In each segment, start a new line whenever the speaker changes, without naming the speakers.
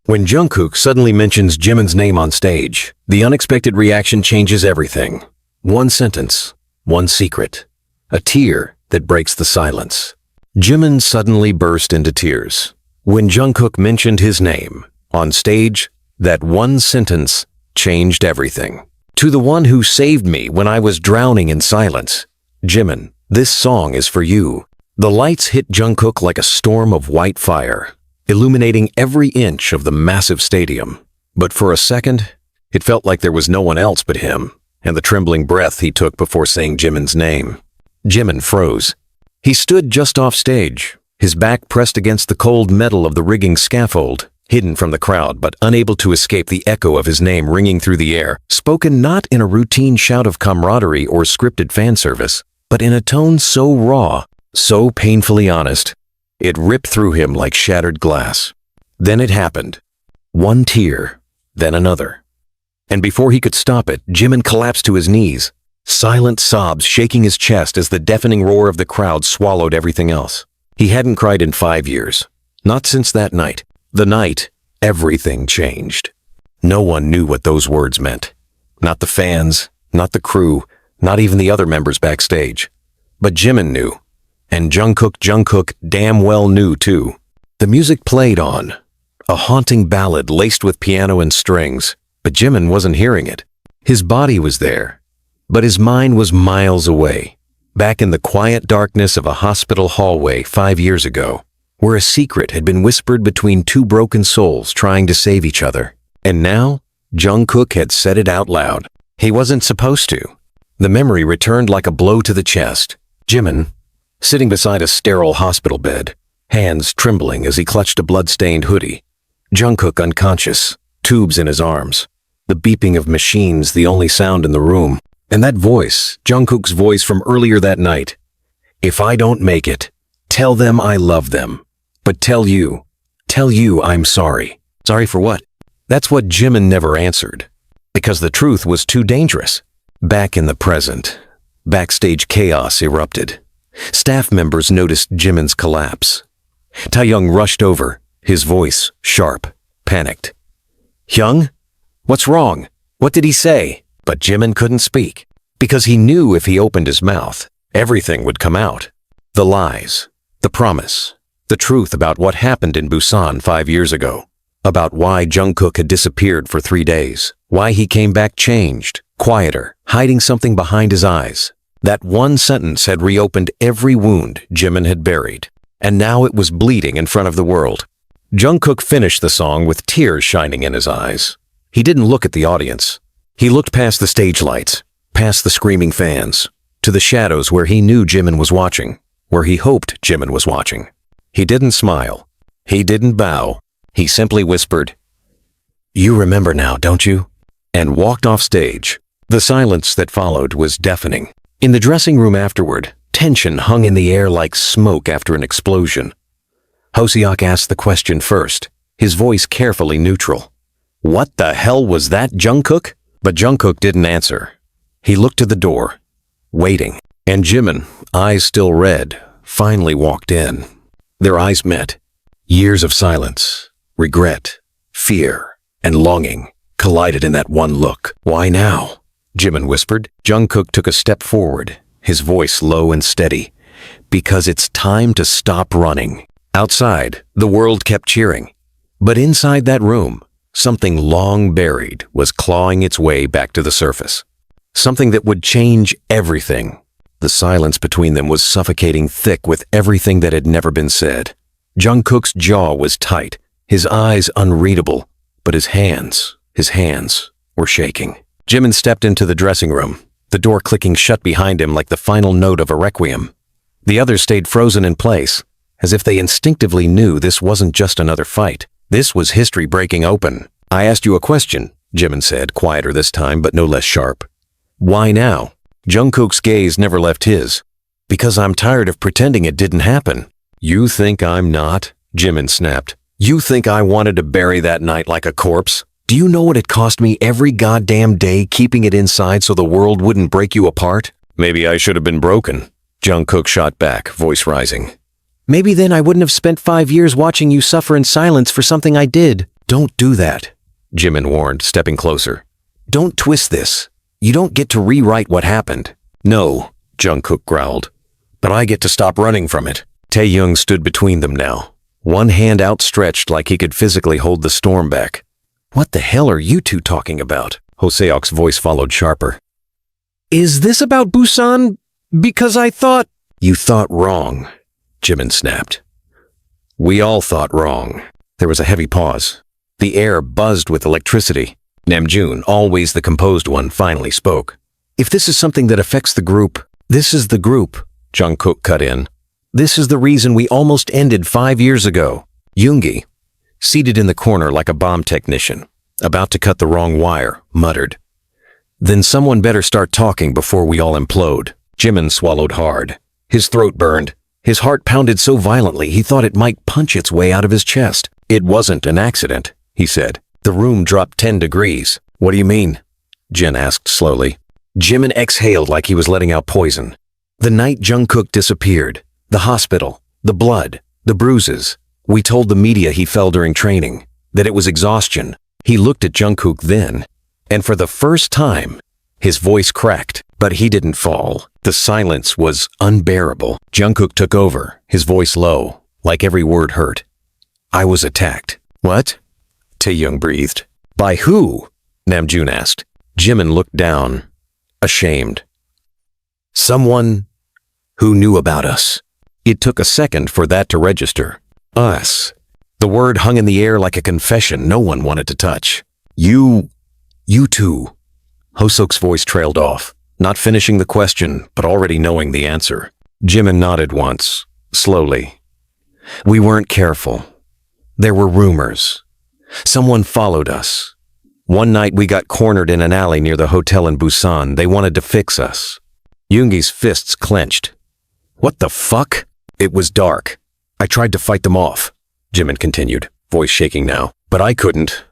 When Jungkook suddenly mentions Jimin's name on stage, the unexpected reaction changes everything. One sentence, one secret, a tear that breaks the silence. Jimin suddenly burst into tears. When Jungkook mentioned his name on stage, that one sentence changed everything. To the one who saved me when I was drowning in silence, Jimin, this song is for you. The lights hit Jungkook like a storm of white fire, illuminating every inch of the massive stadium. But for a second, it felt like there was no one else but him, and the trembling breath he took before saying Jimin's name. Jimin froze. He stood just off stage, his back pressed against the cold metal of the rigging scaffold, hidden from the crowd but unable to escape the echo of his name ringing through the air, spoken not in a routine shout of camaraderie or scripted fan service, but in a tone so raw, so painfully honest, it ripped through him like shattered glass. Then it happened. One tear, then another. And before he could stop it, Jimin collapsed to his knees, silent sobs shaking his chest as the deafening roar of the crowd swallowed everything else. He hadn't cried in 5 years. Not since that night. The night, everything changed. No one knew what those words meant. Not the fans, not the crew, not even the other members backstage. But Jimin knew. And Jungkook damn well knew too. The music played on, a haunting ballad laced with piano and strings, but Jimin wasn't hearing it. His body was there, but his mind was miles away, back in the quiet darkness of a hospital hallway 5 years ago, where a secret had been whispered between two broken souls trying to save each other. And now, Jungkook had said it out loud. He wasn't supposed to. The memory returned like a blow to the chest. Jimin, sitting beside a sterile hospital bed, hands trembling as he clutched a blood-stained hoodie. Jungkook unconscious, tubes in his arms. The beeping of machines the only sound in the room. And that voice, Jungkook's voice from earlier that night. If I don't make it, tell them I love them. But tell you I'm sorry. Sorry for what? That's what Jimin never answered. Because the truth was too dangerous. Back in the present, backstage chaos erupted. Staff members noticed Jimin's collapse. Taeyong rushed over, his voice sharp, panicked. Hyung? What's wrong? What did he say? But Jimin couldn't speak, because he knew if he opened his mouth, everything would come out. The lies, the promise, the truth about what happened in Busan 5 years ago, about why Jungkook had disappeared for 3 days, why he came back changed, quieter, hiding something behind his eyes. That one sentence had reopened every wound Jimin had buried, and now it was bleeding in front of the world. Jungkook finished the song with tears shining in his eyes. He didn't look at the audience. He looked past the stage lights, past the screaming fans, to the shadows where he knew Jimin was watching, where he hoped Jimin was watching. He didn't smile. He didn't bow. He simply whispered, "You remember now, don't you?" and walked off stage. The silence that followed was deafening. In the dressing room afterward, tension hung in the air like smoke after an explosion. Hoseok asked the question first, his voice carefully neutral. What the hell was that, Jungkook? But Jungkook didn't answer. He looked to the door, waiting, and Jimin, eyes still red, finally walked in. Their eyes met. Years of silence, regret, fear, and longing collided in that one look. Why now? Jimin whispered. Jungkook took a step forward, his voice low and steady. Because it's time to stop running. Outside, the world kept cheering. But inside that room, something long buried was clawing its way back to the surface. Something that would change everything. The silence between them was suffocating thick with everything that had never been said. Jungkook's jaw was tight, his eyes unreadable, but his hands were shaking. Jimin stepped into the dressing room, the door clicking shut behind him like the final note of a requiem. The others stayed frozen in place, as if they instinctively knew this wasn't just another fight. This was history breaking open. I asked you a question, Jimin said, quieter this time but no less sharp. Why now? Jungkook's gaze never left his. Because I'm tired of pretending it didn't happen. You think I'm not? Jimin snapped. You think I wanted to bury that night like a corpse? Do you know what it cost me every goddamn day keeping it inside so the world wouldn't break you apart? Maybe I should have been broken. Jungkook shot back, voice rising. Maybe then I wouldn't have spent 5 years watching you suffer in silence for something I did. Don't do that, Jimin warned, stepping closer. Don't twist this. You don't get to rewrite what happened. No, Jungkook growled. But I get to stop running from it. Taehyung stood between them now, one hand outstretched like he could physically hold the storm back. What the hell are you two talking about? Hoseok's voice followed sharper. Is this about Busan? Because I thought... You thought wrong, Jimin snapped. We all thought wrong. There was a heavy pause. The air buzzed with electricity. Namjoon, always the composed one, finally spoke. If this is something that affects the group, this is the group, Jungkook cut in. This is the reason we almost ended 5 years ago. Yoongi, seated in the corner like a bomb technician, about to cut the wrong wire, muttered. Then someone better start talking before we all implode. Jimin swallowed hard. His throat burned. His heart pounded so violently he thought it might punch its way out of his chest. It wasn't an accident, he said. The room dropped 10 degrees. What do you mean? Jin asked slowly. Jimin exhaled like he was letting out poison. The night Jungkook disappeared, the hospital, the blood, the bruises. We told the media he fell during training, that it was exhaustion. He looked at Jungkook then, and for the first time, his voice cracked, but he didn't fall. The silence was unbearable. Jungkook took over, his voice low, like every word hurt. I was attacked. What? Taehyung breathed. By who? Namjoon asked. Jimin looked down, ashamed. Someone who knew about us. It took a second for that to register. Us. The word hung in the air like a confession no one wanted to touch. You two. Hoseok's voice trailed off, not finishing the question, but already knowing the answer. Jimin nodded once, slowly. We weren't careful. There were rumors. Someone followed us. One night we got cornered in an alley near the hotel in Busan. They wanted to fix us. Yoongi's fists clenched. What the fuck? It was dark. I tried to fight them off, Jimin continued, voice shaking now. But I couldn't.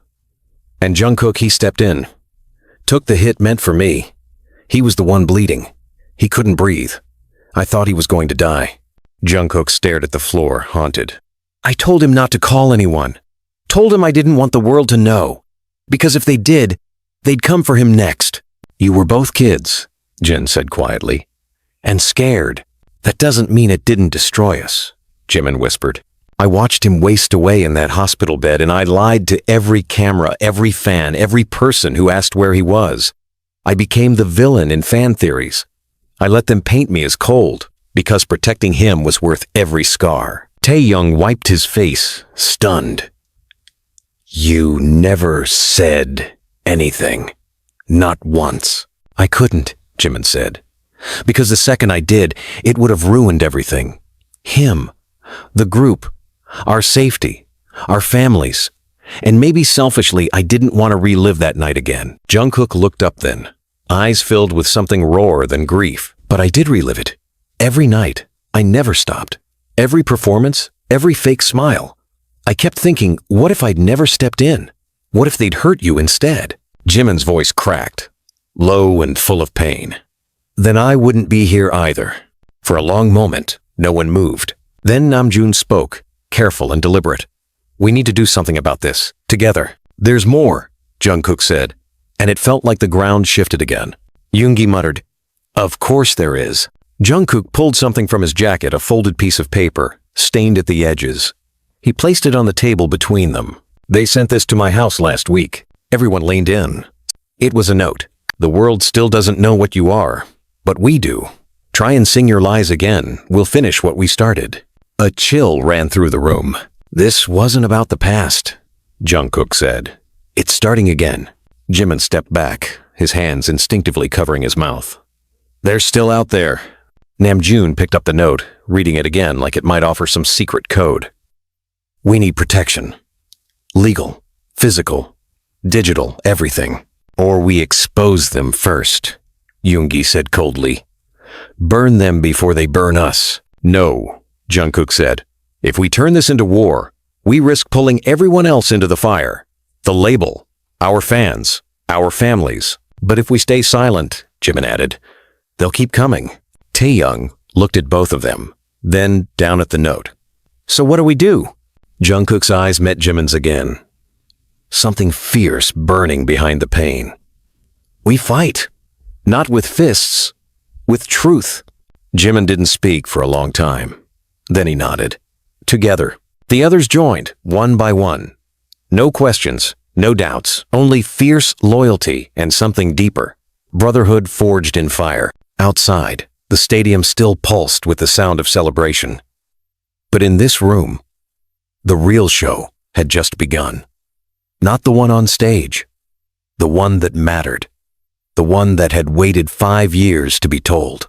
And Jungkook, he stepped in. Took the hit meant for me. He was the one bleeding. He couldn't breathe. I thought he was going to die. Jungkook stared at the floor, haunted. I told him not to call anyone. Told him I didn't want the world to know. Because if they did, they'd come for him next. You were both kids, Jin said quietly. And scared. That doesn't mean it didn't destroy us, Jimin whispered. I watched him waste away in that hospital bed, and I lied to every camera, every fan, every person who asked where he was. I became the villain in fan theories. I let them paint me as cold, because protecting him was worth every scar. Taehyung wiped his face, stunned. You never said anything. Not once. I couldn't, Jimin said. Because the second I did, it would have ruined everything. Him, the group, our safety, our families. And maybe selfishly, I didn't want to relive that night again. Jungkook looked up then, eyes filled with something rawer than grief. But I did relive it. Every night. I never stopped. Every performance, every fake smile. I kept thinking, what if I'd never stepped in? What if they'd hurt you instead? Jimin's voice cracked, low and full of pain. Then I wouldn't be here either. For a long moment, no one moved. Then Namjoon spoke, careful and deliberate. We need to do something about this, together. There's more, Jungkook said, and it felt like the ground shifted again. Yoongi muttered, Of course there is. Jungkook pulled something from his jacket, a folded piece of paper, stained at the edges. He placed it on the table between them. They sent this to my house last week. Everyone leaned in. It was a note. The world still doesn't know what you are, but we do. Try and sing your lies again. We'll finish what we started. A chill ran through the room. This wasn't about the past, Jungkook said. It's starting again. Jimin stepped back, his hands instinctively covering his mouth. They're still out there. Namjoon picked up the note, reading it again like it might offer some secret code. We need protection. Legal, physical, digital, everything. Or we expose them first, Yoongi said coldly. Burn them before they burn us. No, Jungkook said. If we turn this into war, we risk pulling everyone else into the fire. The label, our fans, our families. But if we stay silent, Jimin added, they'll keep coming. Taehyung looked at both of them, then down at the note. So what do we do? Jungkook's eyes met Jimin's again. something fierce burning behind the pain. We fight, not with fists, with truth. Jimin didn't speak for a long time. Then he nodded. Together. The others joined, one by one. No questions, no doubts, only fierce loyalty and something deeper. Brotherhood forged in fire. Outside, the stadium still pulsed with the sound of celebration. But in this room, the real show had just begun. Not the one on stage. The one that mattered. The one that had waited 5 years to be told.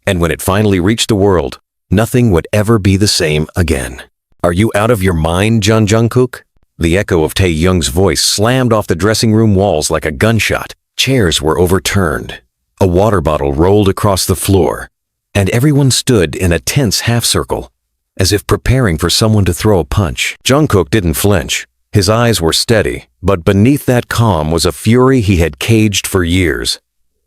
And when it finally reached the world, nothing would ever be the same again. Are you out of your mind, Jungkook? The echo of Taehyung's voice slammed off the dressing room walls like a gunshot. Chairs were overturned. A water bottle rolled across the floor, and everyone stood in a tense half-circle, as if preparing for someone to throw a punch. Jungkook didn't flinch. His eyes were steady, but beneath that calm was a fury he had caged for years.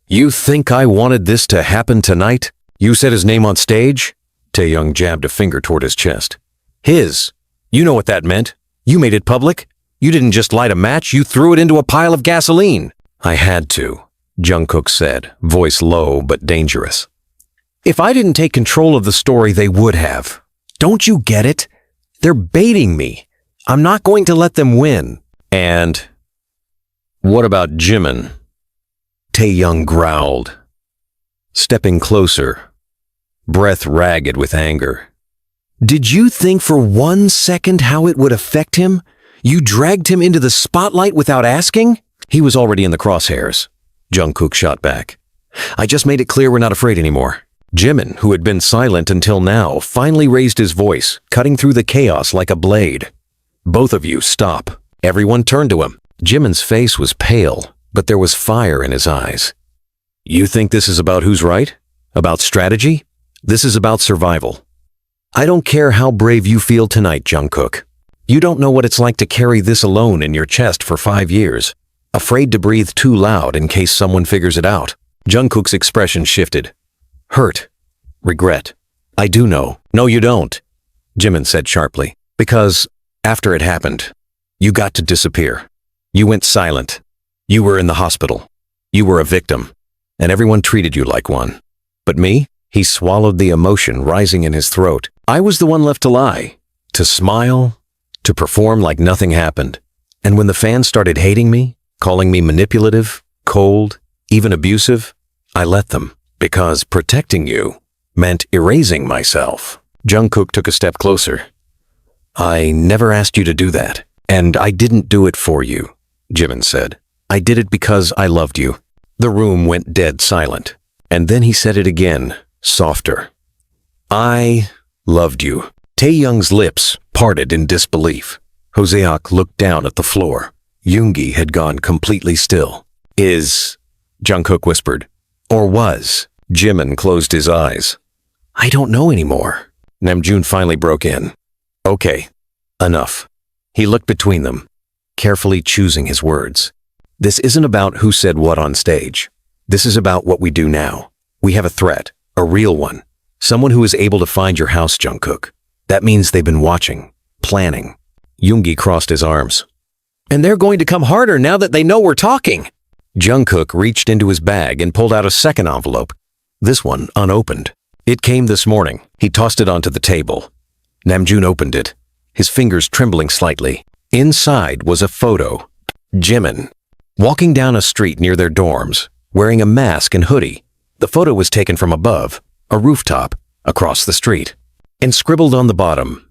You think I wanted this to happen tonight? You said his name on stage? Taehyung jabbed a finger toward his chest. His. You know what that meant. You made it public. You didn't just light a match, you threw it into a pile of gasoline. I had to, Jungkook said, voice low but dangerous. If I didn't take control of the story, they would have. Don't you get it? They're baiting me. I'm not going to let them win. And what about Jimin? Taehyung growled, stepping closer, breath ragged with anger. Did you think for 1 second how it would affect him? You dragged him into the spotlight without asking? He was already in the crosshairs. Jungkook shot back. I just made it clear we're not afraid anymore. Jimin, who had been silent until now, finally raised his voice, cutting through the chaos like a blade. Both of you, stop. Everyone turned to him. Jimin's face was pale, but there was fire in his eyes. You think this is about who's right? About strategy? This is about survival. I don't care how brave you feel tonight, Jungkook. You don't know what it's like to carry this alone in your chest for 5 years, afraid to breathe too loud in case someone figures it out. Jungkook's expression shifted. Hurt. Regret. I do know. No, you don't, Jimin said sharply. Because after it happened, you got to disappear. You went silent. You were in the hospital. You were a victim, and everyone treated you like one. But me? He swallowed the emotion rising in his throat. I was the one left to lie, to smile, to perform like nothing happened. And when the fans started hating me, calling me manipulative, cold, even abusive, I let them, because protecting you meant erasing myself. Jungkook took a step closer. I never asked you to do that, and I didn't do it for you, Jimin said. I did it because I loved you. The room went dead silent, and then he said it again, softer. I loved you. Taehyung's lips parted in disbelief. Hoseok looked down at the floor. Yoongi had gone completely still. Jungkook whispered. Or was? Jimin closed his eyes. I don't know anymore. Namjoon finally broke in. Okay, enough. He looked between them, carefully choosing his words. This isn't about who said what on stage. This is about what we do now. We have a threat, a real one. Someone who is able to find your house, Jungkook. That means they've been watching, planning. Yoongi crossed his arms. And they're going to come harder now that they know we're talking. Jungkook reached into his bag and pulled out a second envelope, this one unopened. It came this morning. He tossed it onto the table. Namjoon opened it, his fingers trembling slightly. Inside was a photo. Jimin, walking down a street near their dorms, wearing a mask and hoodie. The photo was taken from above, a rooftop, across the street. And scribbled on the bottom,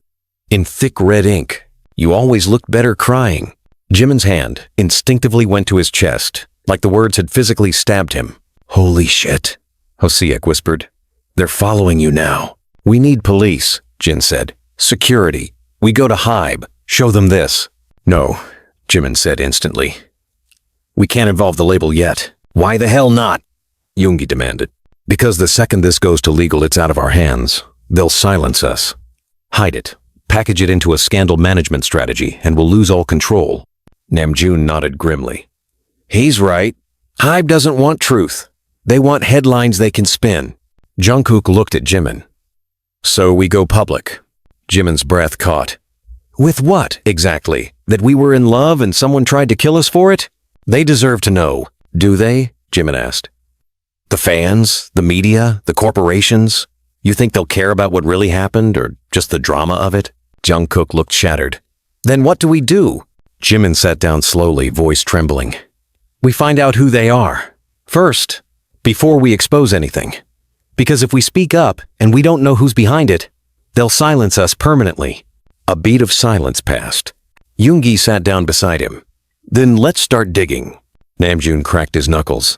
in thick red ink, you always looked better crying. Jimin's hand instinctively went to his chest, like the words had physically stabbed him. Holy shit, Hoseok whispered. They're following you now. We need police, Jin said. Security. We go to Hybe. Show them this. No, Jimin said instantly. We can't involve the label yet. Why the hell not? Yoongi demanded. Because the second this goes to legal, it's out of our hands. They'll silence us. Hide it. Package it into a scandal management strategy, and we'll lose all control. Namjoon nodded grimly. He's right. Hybe doesn't want truth. They want headlines they can spin. Jungkook looked at Jimin. So we go public. Jimin's breath caught. With what, exactly? That we were in love and someone tried to kill us for it? They deserve to know. Do they? Jimin asked. The fans, the media, the corporations? You think they'll care about what really happened or just the drama of it? Jungkook looked shattered. Then what do we do? Jimin sat down slowly, voice trembling. We find out who they are. First, before we expose anything. Because if we speak up and we don't know who's behind it, they'll silence us permanently. A beat of silence passed. Yoongi sat down beside him. Then let's start digging. Namjoon cracked his knuckles.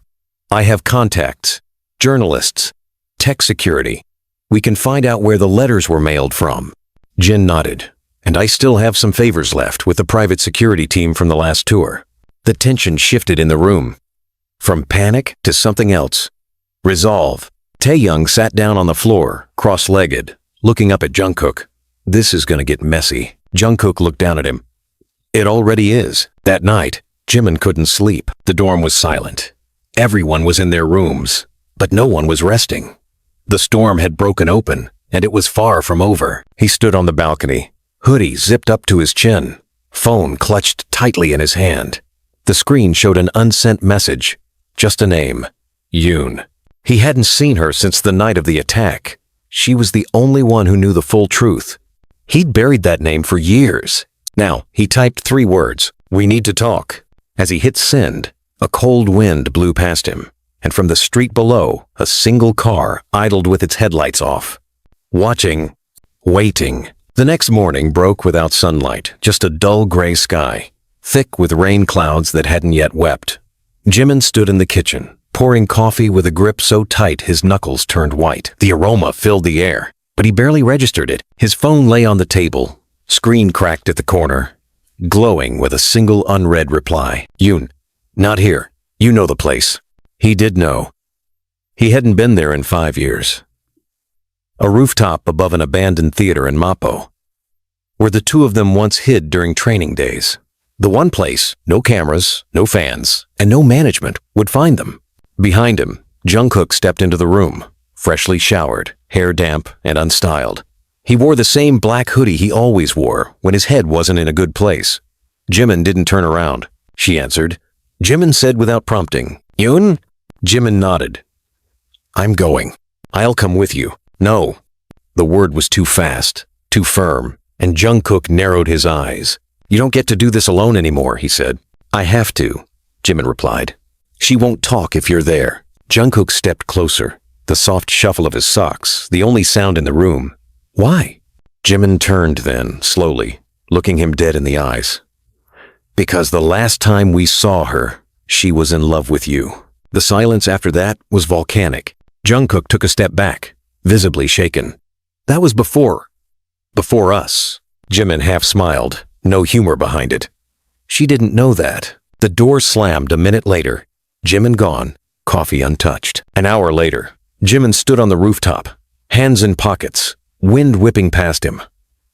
I have contacts, journalists, tech security. We can find out where the letters were mailed from. Jin nodded. And I still have some favors left with the private security team from the last tour. The tension shifted in the room. From panic to something else. Resolve. Taeyoung sat down on the floor, cross-legged, looking up at Jungkook. This is gonna get messy. Jungkook looked down at him. It already is. That night, Jimin couldn't sleep. The dorm was silent. Everyone was in their rooms, but no one was resting. The storm had broken open, and it was far from over. He stood on the balcony, hoodie zipped up to his chin, phone clutched tightly in his hand. The screen showed an unsent message, just a name, Yoon. He hadn't seen her since the night of the attack. She was the only one who knew the full truth. He'd buried that name for years. Now, he typed 3 words, we need to talk. As he hit send, a cold wind blew past him, and from the street below, a single car idled with its headlights off. Watching, waiting. The next morning broke without sunlight, just a dull gray sky, thick with rain clouds that hadn't yet wept. Jimin stood in the kitchen, pouring coffee with a grip so tight his knuckles turned white. The aroma filled the air, but he barely registered it. His phone lay on the table, screen cracked at the corner, glowing with a single unread reply. Yoon, not here. You know the place. He did know. He hadn't been there in 5 years. A rooftop above an abandoned theater in Mappo, where the two of them once hid during training days. The one place, no cameras, no fans, and no management would find them. Behind him, Jungkook stepped into the room, freshly showered, hair damp and unstyled. He wore the same black hoodie he always wore when his head wasn't in a good place. Jimin didn't turn around. She answered. Jimin said without prompting, Yoon? Jimin nodded. I'm going. I'll come with you. No. The word was too fast, too firm, and Jungkook narrowed his eyes. You don't get to do this alone anymore, he said. I have to, Jimin replied. She won't talk if you're there. Jungkook stepped closer, the soft shuffle of his socks, the only sound in the room. Why? Jimin turned then, slowly, looking him dead in the eyes. Because the last time we saw her, she was in love with you. The silence after that was volcanic. Jungkook took a step back, visibly shaken. That was before us. Jimin half smiled, no humor behind it. She didn't know that. The door slammed a minute later. Jimin gone, coffee untouched. An hour later, Jimin stood on the rooftop, hands in pockets, wind whipping past him.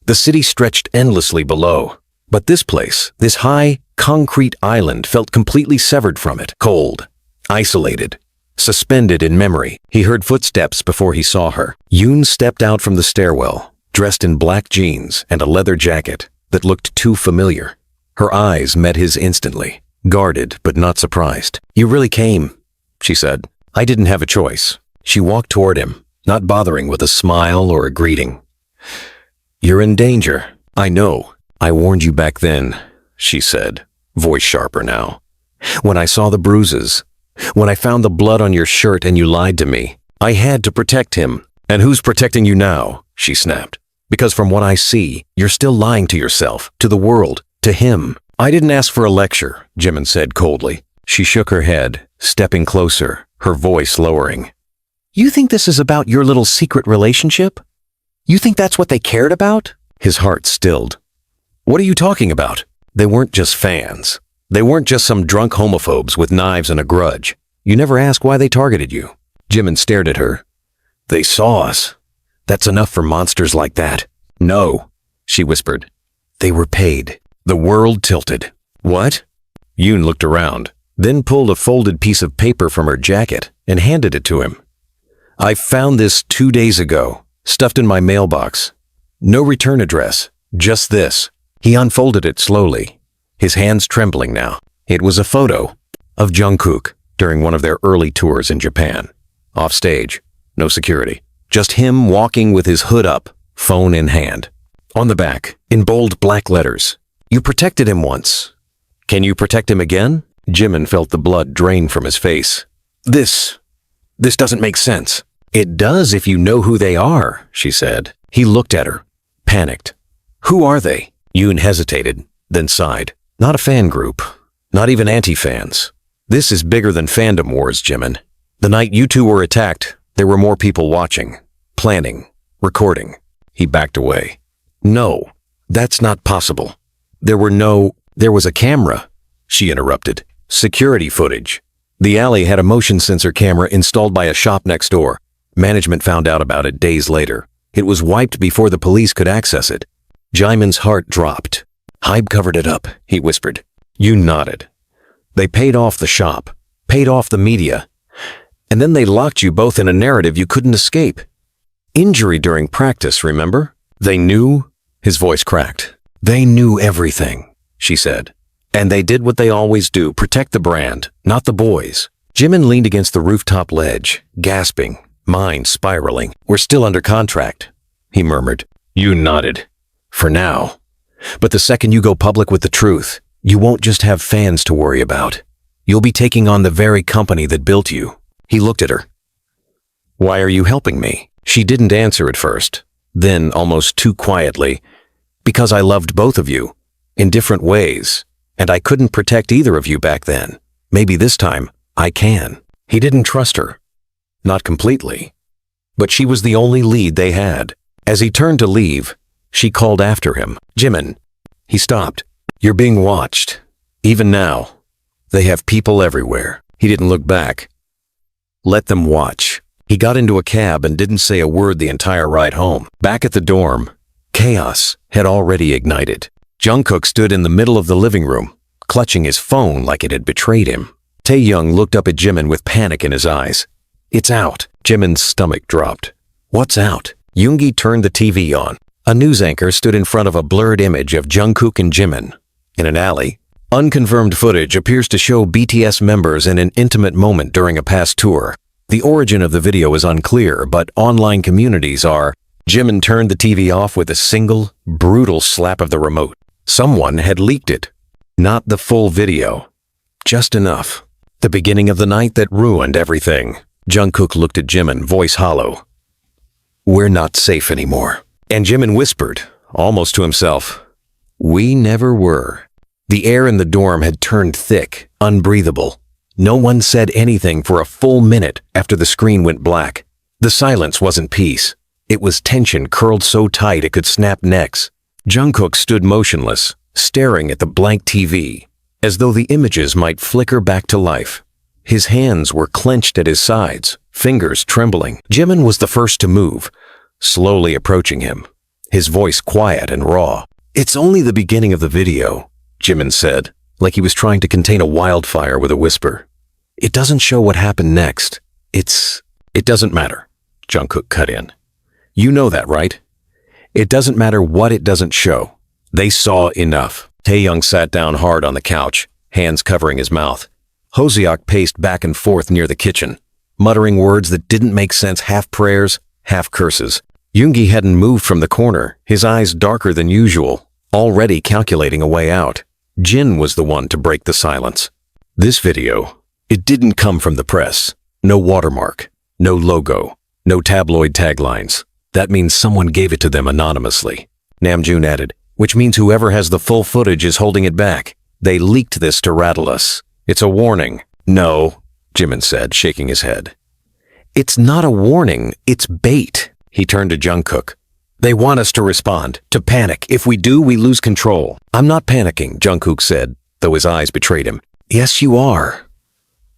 The city stretched endlessly below, but this place, this high, concrete island felt completely severed from it, cold, isolated, suspended in memory. He heard footsteps before he saw her. Yoon stepped out from the stairwell, dressed in black jeans and a leather jacket that looked too familiar. Her eyes met his instantly, guarded but not surprised. You really came, she said. I didn't have a choice. She walked toward him, not bothering with a smile or a greeting. You're in danger. I know. I warned you back then, she said, voice sharper now. When I saw the bruises, when I found the blood on your shirt and you lied to me, I had to protect him. And who's protecting you now? She snapped. Because from what I see, you're still lying to yourself, to the world, to him. I didn't ask for a lecture, Jimin said coldly. She shook her head, stepping closer, her voice lowering. You think this is about your little secret relationship? You think that's what they cared about? His heart stilled. What are you talking about? They weren't just fans. They weren't just some drunk homophobes with knives and a grudge. You never asked why they targeted you. Jimin stared at her. They saw us. That's enough for monsters like that. No, she whispered. They were paid. The world tilted. What? Yoon looked around, then pulled a folded piece of paper from her jacket and handed it to him. I found this 2 days ago, stuffed in my mailbox. No return address, just this. He unfolded it slowly, his hands trembling now. It was a photo of Jungkook during one of their early tours in Japan. Off stage, no security, just him walking with his hood up, phone in hand. On the back, in bold black letters, "You protected him once. Can you protect him again?" Jimin felt the blood drain from his face. This doesn't make sense." "It does if you know who they are," she said. He looked at her, panicked. "Who are they?" Yoon hesitated, then sighed. "Not a fan group, not even anti-fans. This is bigger than fandom wars, Jimin. The night you two were attacked, there were more people watching, planning, recording." He backed away. "No, that's not possible. There was a camera," she interrupted. "Security footage. The alley had a motion sensor camera installed by a shop next door. Management found out about it days later. It was wiped before the police could access it." Jimin's heart dropped. "Hybe covered it up," he whispered. You nodded. "They paid off the shop, paid off the media, and then they locked you both in a narrative you couldn't escape. Injury during practice, remember? They knew?" His voice cracked. "They knew everything," she said. "And they did what they always do, protect the brand, not the boys." Jimin leaned against the rooftop ledge, gasping, mind spiraling. "We're still under contract," he murmured. You nodded. "For now. But the second you go public with the truth, you won't just have fans to worry about. You'll be taking on the very company that built you." He looked at her. "Why are you helping me?" She didn't answer at first. Then, almost too quietly, "Because I loved both of you, in different ways, and I couldn't protect either of you back then. Maybe this time, I can." He didn't trust her. Not completely. But she was the only lead they had. As he turned to leave, she called after him. "Jimin." He stopped. "You're being watched. Even now. They have people everywhere." He didn't look back. "Let them watch." He got into a cab and didn't say a word the entire ride home. Back at the dorm, chaos had already ignited. Jungkook stood in the middle of the living room, clutching his phone like it had betrayed him. Taeyoung looked up at Jimin with panic in his eyes. "It's out." Jimin's stomach dropped. "What's out?" Yoongi turned the TV on. A news anchor stood in front of a blurred image of Jungkook and Jimin in an alley. Unconfirmed footage appears to show BTS members in an intimate moment during a past tour. The origin of the video is unclear, but online communities are. Jimin turned the TV off with a single, brutal slap of the remote. Someone had leaked it. Not the full video. Just enough. The beginning of the night that ruined everything. Jungkook looked at Jimin, voice hollow. "We're not safe anymore." And Jimin whispered, almost to himself, "We never were." The air in the dorm had turned thick, unbreathable. No one said anything for a full minute after the screen went black. The silence wasn't peace. It was tension curled so tight it could snap necks. Jungkook stood motionless, staring at the blank TV, as though the images might flicker back to life. His hands were clenched at his sides, fingers trembling. Jimin was the first to move, slowly approaching him, his voice quiet and raw. "It's only the beginning of the video," Jimin said, like he was trying to contain a wildfire with a whisper. "It doesn't show what happened next. It doesn't matter," Jungkook cut in. "You know that, right? It doesn't matter what it doesn't show. They saw enough." Taeyoung sat down hard on the couch, hands covering his mouth. Hoseok paced back and forth near the kitchen, muttering words that didn't make sense, half prayers, half curses. Yoongi hadn't moved from the corner, his eyes darker than usual, already calculating a way out. Jin was the one to break the silence. "This video, it didn't come from the press. No watermark, no logo, no tabloid taglines. That means someone gave it to them anonymously," Namjoon added, "which means whoever has the full footage is holding it back. They leaked this to rattle us. It's a warning." "No," Jimin said, shaking his head. "It's not a warning, it's bait." He turned to Jungkook. "They want us to respond, to panic. If we do, we lose control." "I'm not panicking," Jungkook said, though his eyes betrayed him. "Yes, you are,"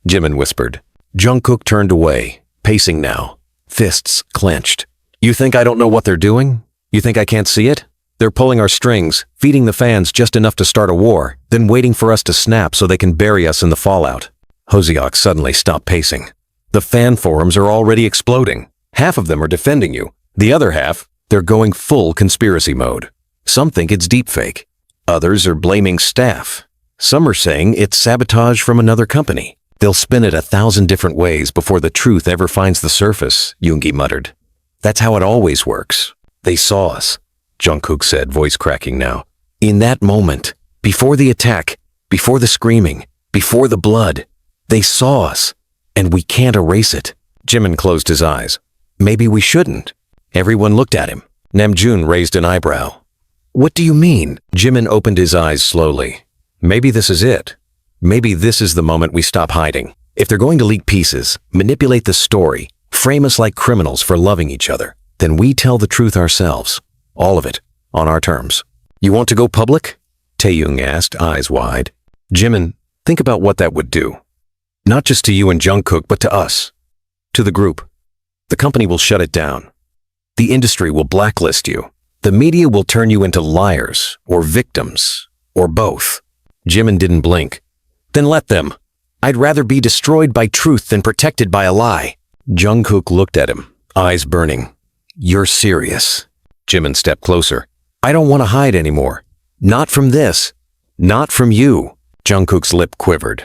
Jimin whispered. Jungkook turned away, pacing now, fists clenched. "You think I don't know what they're doing? You think I can't see it? They're pulling our strings, feeding the fans just enough to start a war, then waiting for us to snap so they can bury us in the fallout." Hoseok suddenly stopped pacing. "The fan forums are already exploding. Half of them are defending you. The other half, they're going full conspiracy mode. Some think it's deepfake. Others are blaming staff. Some are saying it's sabotage from another company. They'll spin it 1,000 different ways before the truth ever finds the surface, Yoongi muttered. That's how it always works. They saw us, Jungkook said, voice cracking now. In that moment, before the attack, before the screaming, before the blood, they saw us, and we can't erase it. Jimin closed his eyes. Maybe we shouldn't. Everyone looked at him. Namjoon raised an eyebrow. What do you mean? Jimin opened his eyes slowly. Maybe this is it. Maybe this is the moment we stop hiding. If they're going to leak pieces, manipulate the story, frame us like criminals for loving each other, then we tell the truth ourselves. All of it, on our terms. You want to go public? Taeyong asked, eyes wide. Jimin, think about what that would do. Not just to you and Jungkook, but to us. To the group. The company will shut it down. The industry will blacklist you. The media will turn you into liars, or victims, or both. Jimin didn't blink. Then let them. I'd rather be destroyed by truth than protected by a lie. Jungkook looked at him, eyes burning. You're serious. Jimin stepped closer. I don't want to hide anymore. Not from this. Not from you. Jungkook's lip quivered.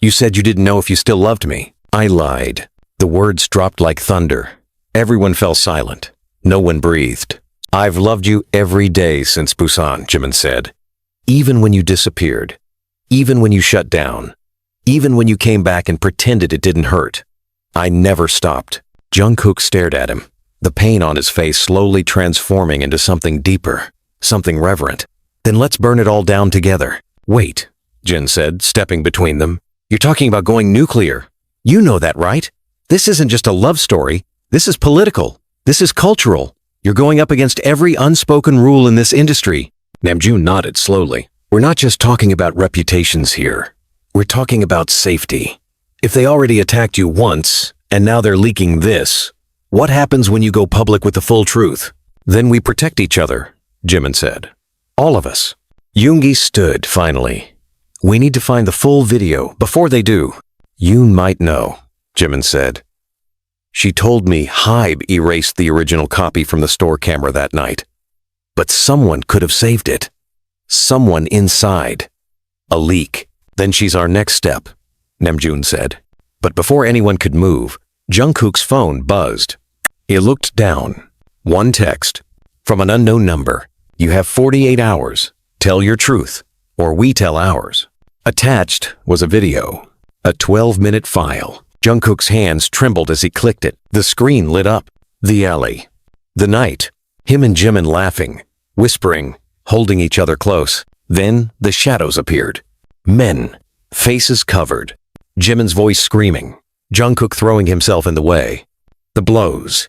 You said you didn't know if you still loved me. I lied. The words dropped like thunder. Everyone fell silent. No one breathed. I've loved you every day since Busan, Jimin said. Even when you disappeared. Even when you shut down. Even when you came back and pretended it didn't hurt. I never stopped. Jungkook stared at him, the pain on his face slowly transforming into something deeper, something reverent. Then let's burn it all down together. Wait, Jin said, stepping between them. You're talking about going nuclear. You know that, right? This isn't just a love story. This is political. This is cultural. You're going up against every unspoken rule in this industry. Namjoon nodded slowly. We're not just talking about reputations here. We're talking about safety. If they already attacked you once, and now they're leaking this, what happens when you go public with the full truth? Then we protect each other, Jimin said. All of us. Yoongi stood, finally. We need to find the full video before they do. Yoon might know, Jimin said. She told me Hybe erased the original copy from the store camera that night. But someone could have saved it. Someone inside. A leak. Then she's our next step, Namjoon said. But before anyone could move, Jungkook's phone buzzed. He looked down. One text. From an unknown number. You have 48 hours. Tell your truth. Or we tell ours. Attached was a video. A 12-minute file. Jungkook's hands trembled as he clicked it. The screen lit up. The alley. The night. Him and Jimin laughing, whispering, holding each other close. Then the shadows appeared. Men. Faces covered. Jimin's voice screaming. Jungkook throwing himself in the way. The blows.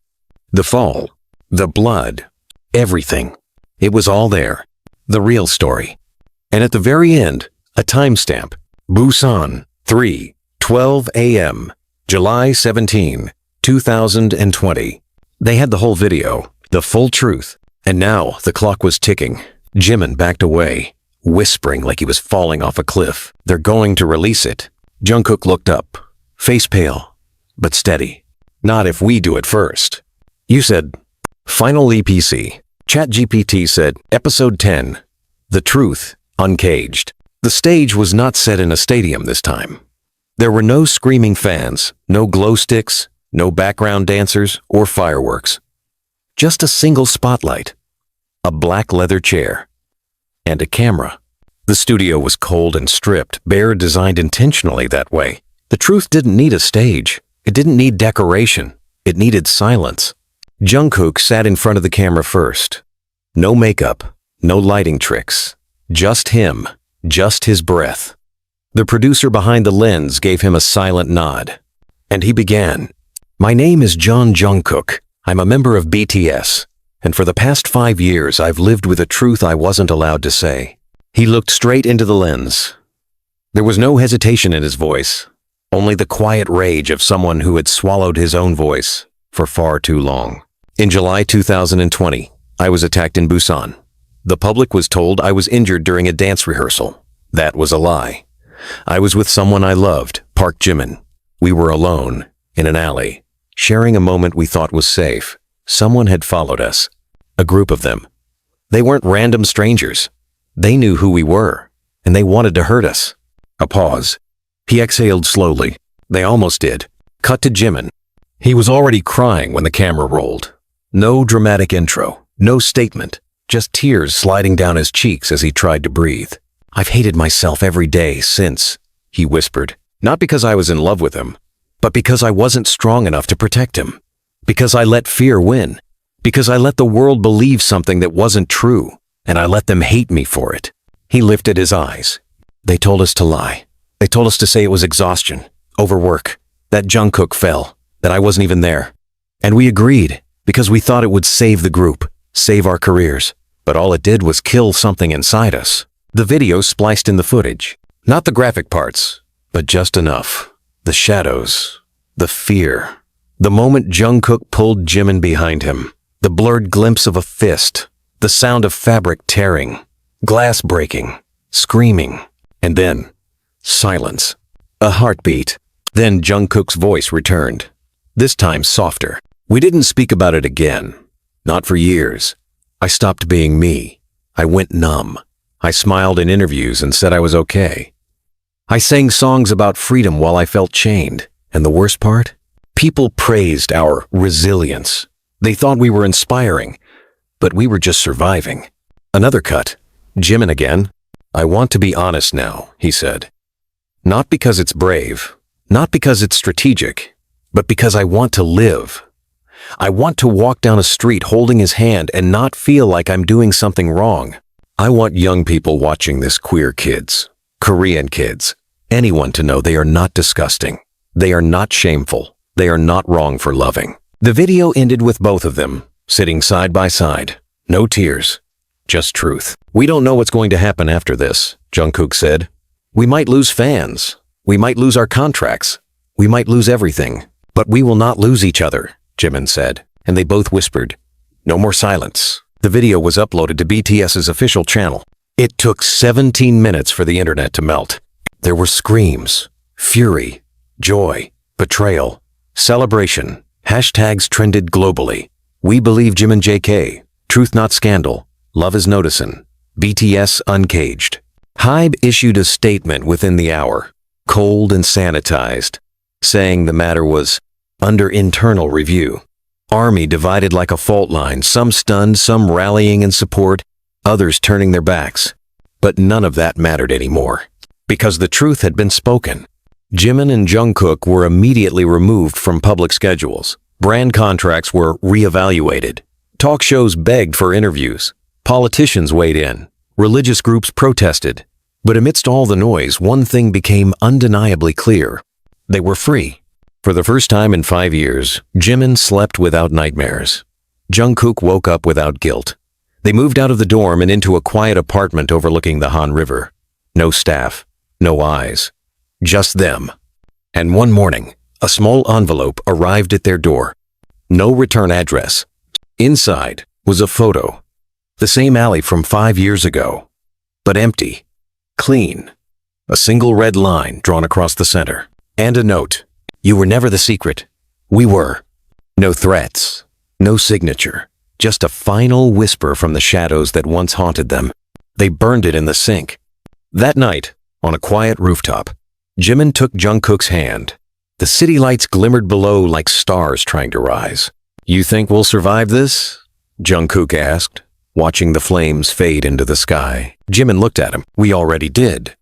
The fall. The blood. Everything. It was all there. The real story. And at the very end, a timestamp. Busan, 3:12 a.m. July 17, 2020. They had the whole video, the full truth. And now the clock was ticking. Jimin backed away, whispering like he was falling off a cliff. They're going to release it. Jungkook looked up, face pale, but steady. Not if we do it first. You said, Final EPC. ChatGPT said, Episode 10. The Truth, Uncaged. The stage was not set in a stadium this time. There were no screaming fans, no glow sticks, no background dancers or fireworks. Just a single spotlight, a black leather chair, and a camera. The studio was cold and stripped, bare, designed intentionally that way. The truth didn't need a stage. It didn't need decoration. It needed silence. Jungkook sat in front of the camera first. No makeup, no lighting tricks. Just him, just his breath. The producer behind the lens gave him a silent nod. And he began. My name is John Jungkook. I'm a member of BTS. And for the past 5 years, I've lived with a truth I wasn't allowed to say. He looked straight into the lens. There was no hesitation in his voice, only the quiet rage of someone who had swallowed his own voice for far too long. In July 2020, I was attacked in Busan. The public was told I was injured during a dance rehearsal. That was a lie. I was with someone I loved, Park Jimin. We were alone, in an alley, sharing a moment we thought was safe. Someone had followed us. A group of them. They weren't random strangers. They knew who we were, and they wanted to hurt us. A pause. He exhaled slowly. They almost did. Cut to Jimin. He was already crying when the camera rolled. No dramatic intro, no statement, just tears sliding down his cheeks as he tried to breathe. "I've hated myself every day since," he whispered. "Not because I was in love with him, but because I wasn't strong enough to protect him. Because I let fear win. Because I let the world believe something that wasn't true, and I let them hate me for it." He lifted his eyes. "They told us to lie. They told us to say it was exhaustion, overwork, that Jungkook fell, that I wasn't even there. And we agreed, because we thought it would save the group, save our careers. But all it did was kill something inside us." The video spliced in the footage. Not the graphic parts, but just enough. The shadows, the fear. The moment Jungkook pulled Jimin behind him. The blurred glimpse of a fist. The sound of fabric tearing. Glass breaking. Screaming. And then, silence. A heartbeat. Then Jungkook's voice returned. This time softer. "We didn't speak about it again. Not for years. I stopped being me. I went numb. I smiled in interviews and said I was okay. I sang songs about freedom while I felt chained. And the worst part? People praised our resilience. They thought we were inspiring, but we were just surviving." Another cut. Jimin again. "I want to be honest now," he said. "Not because it's brave, not because it's strategic, but because I want to live. I want to walk down a street holding his hand and not feel like I'm doing something wrong. I want young people watching this, queer kids, Korean kids, anyone to know they are not disgusting. They are not shameful. They are not wrong for loving." The video ended with both of them, sitting side by side. No tears, just truth. "We don't know what's going to happen after this," Jungkook said. "We might lose fans. We might lose our contracts. We might lose everything. But we will not lose each other," Jimin said. And they both whispered, "No more silence." The video was uploaded to BTS's official channel. It took 17 minutes for the internet to melt. There were screams, fury, joy, betrayal, celebration. Hashtags trended globally. "We believe Jimin JK," "Truth Not Scandal," "Love is Noticin'," "BTS Uncaged." HYBE issued a statement within the hour, cold and sanitized, saying the matter was under internal review. Army divided like a fault line, some stunned, some rallying in support, others turning their backs. But none of that mattered anymore, because the truth had been spoken. Jimin and Jungkook were immediately removed from public schedules. Brand contracts were reevaluated. Talk shows begged for interviews. Politicians weighed in. Religious groups protested. But amidst all the noise, one thing became undeniably clear. They were free. For the first time in 5 years, Jimin slept without nightmares. Jungkook woke up without guilt. They moved out of the dorm and into a quiet apartment overlooking the Han River. No staff, no eyes, just them. And one morning, a small envelope arrived at their door. No return address. Inside was a photo. The same alley from 5 years ago, but empty, clean. A single red line drawn across the center. And a note. "You were never the secret. We were." No threats, no signature, just a final whisper from the shadows that once haunted them. They burned it in the sink. That night, on a quiet rooftop, Jimin took Jungkook's hand. The city lights glimmered below like stars trying to rise. "You think we'll survive this?" Jungkook asked, watching the flames fade into the sky. Jimin looked at him. "We already did."